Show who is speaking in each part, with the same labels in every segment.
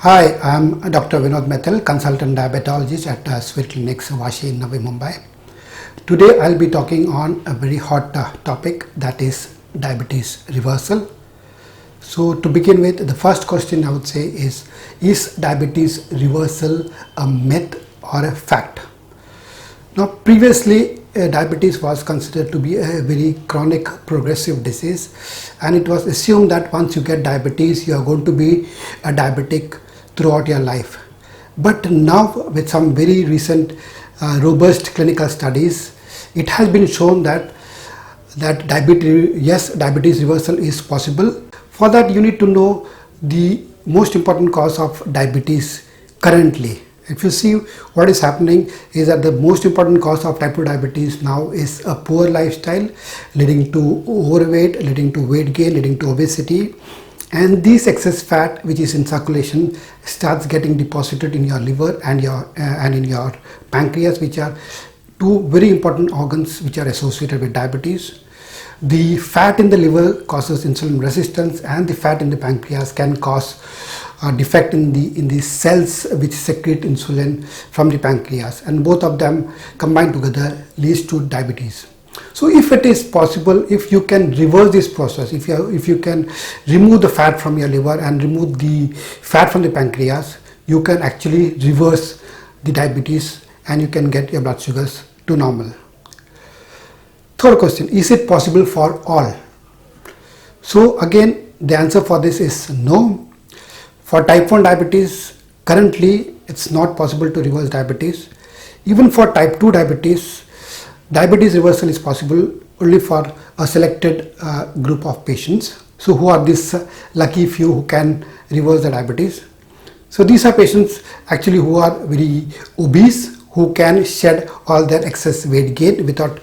Speaker 1: Hi, I'm Dr. Vinod Methil, consultant diabetologist at Sweet Clinics, Vashi, Navi Mumbai. Today I'll be talking on a very hot topic, that is diabetes reversal. So to begin with, the first question I would say is diabetes reversal a myth or a fact? Now previously diabetes was considered to be a very chronic progressive disease, and it was assumed that once you get diabetes you are going to be a diabetic throughout your life. But now with some very recent robust clinical studies, it has been shown that diabetes reversal is possible. For that you need to know the most important cause of diabetes currently. If you see, what is happening is that the most important cause of type 2 diabetes now is a poor lifestyle, leading to overweight, leading to weight gain, leading to obesity. And this excess fat which is in circulation starts getting deposited in your liver and in your pancreas, which are two very important organs which are associated with diabetes. The fat in the liver causes insulin resistance, and the fat in the pancreas can cause a defect in the cells which secrete insulin from the pancreas, and both of them combined together leads to diabetes. So if it is possible, if you can reverse this process, if you can remove the fat from your liver and remove the fat from the pancreas, you can actually reverse the diabetes and you can get your blood sugars to normal. Third question, is it possible for all? So again, the answer for this is no. For type 1 diabetes, currently it's not possible to reverse diabetes. Even for type 2 diabetes, diabetes reversal is possible only for a selected group of patients. So who are these lucky few who can reverse the diabetes? So these are patients actually who are very obese, who can shed all their excess weight gain without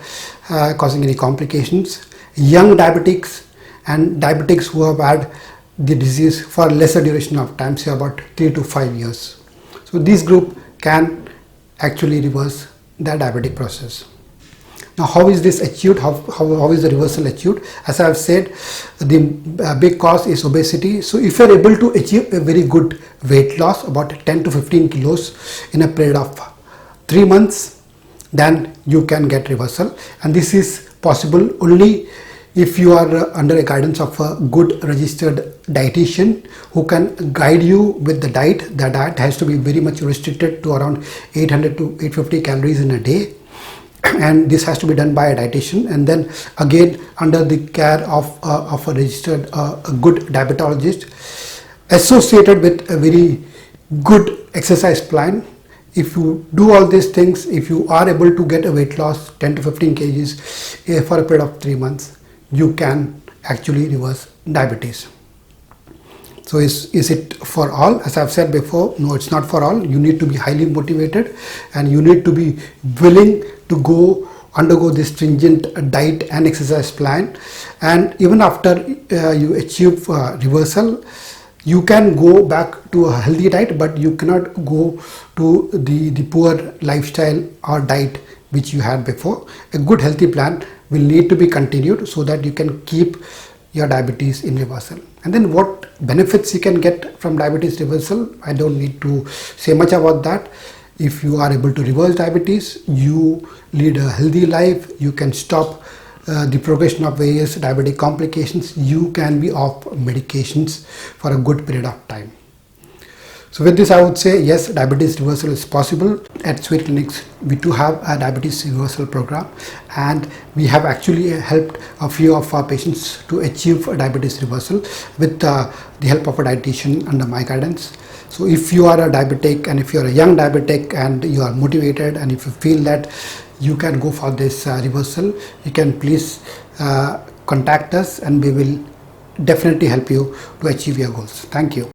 Speaker 1: causing any complications. Young diabetics and diabetics who have had the disease for lesser duration of time, say about 3 to 5 years. So this group can actually reverse their diabetic process. Now how is this achieved? How is the reversal achieved? As I have said, the big cause is obesity. So if you are able to achieve a very good weight loss, about 10 to 15 kilos in a period of 3 months, then you can get reversal. And this is possible only if you are under a guidance of a good registered dietitian who can guide you with the diet. The diet has to be very much restricted to around 800 to 850 calories in a day, and this has to be done by a dietitian, and then again under the care of a registered a good diabetologist associated with a very good exercise plan. If you do all these things, if you are able to get a weight loss 10 to 15 kgs for a period of 3 months, you can actually reverse diabetes. So is it for all? As I've said before, no, it's not for all. You need to be highly motivated and you need to be willing to undergo this stringent diet and exercise plan. And even after you achieve reversal, you can go back to a healthy diet, but you cannot go to the poor lifestyle or diet which you had before. A good healthy plan will need to be continued so that you can keep your diabetes in reversal. And then what benefits you can get from diabetes reversal, I don't need to say much about that. If you are able to reverse diabetes, you lead a healthy life, you can stop the progression of various diabetic complications, you can be off medications for a good period of time. So with this I would say yes, diabetes reversal is possible. At Sweet Clinics we do have a diabetes reversal program, and we have actually helped a few of our patients to achieve a diabetes reversal with the help of a dietitian under my guidance. So if you are a diabetic, and if you are a young diabetic and you are motivated, and if you feel that you can go for this reversal, you can please contact us and we will definitely help you to achieve your goals. Thank you.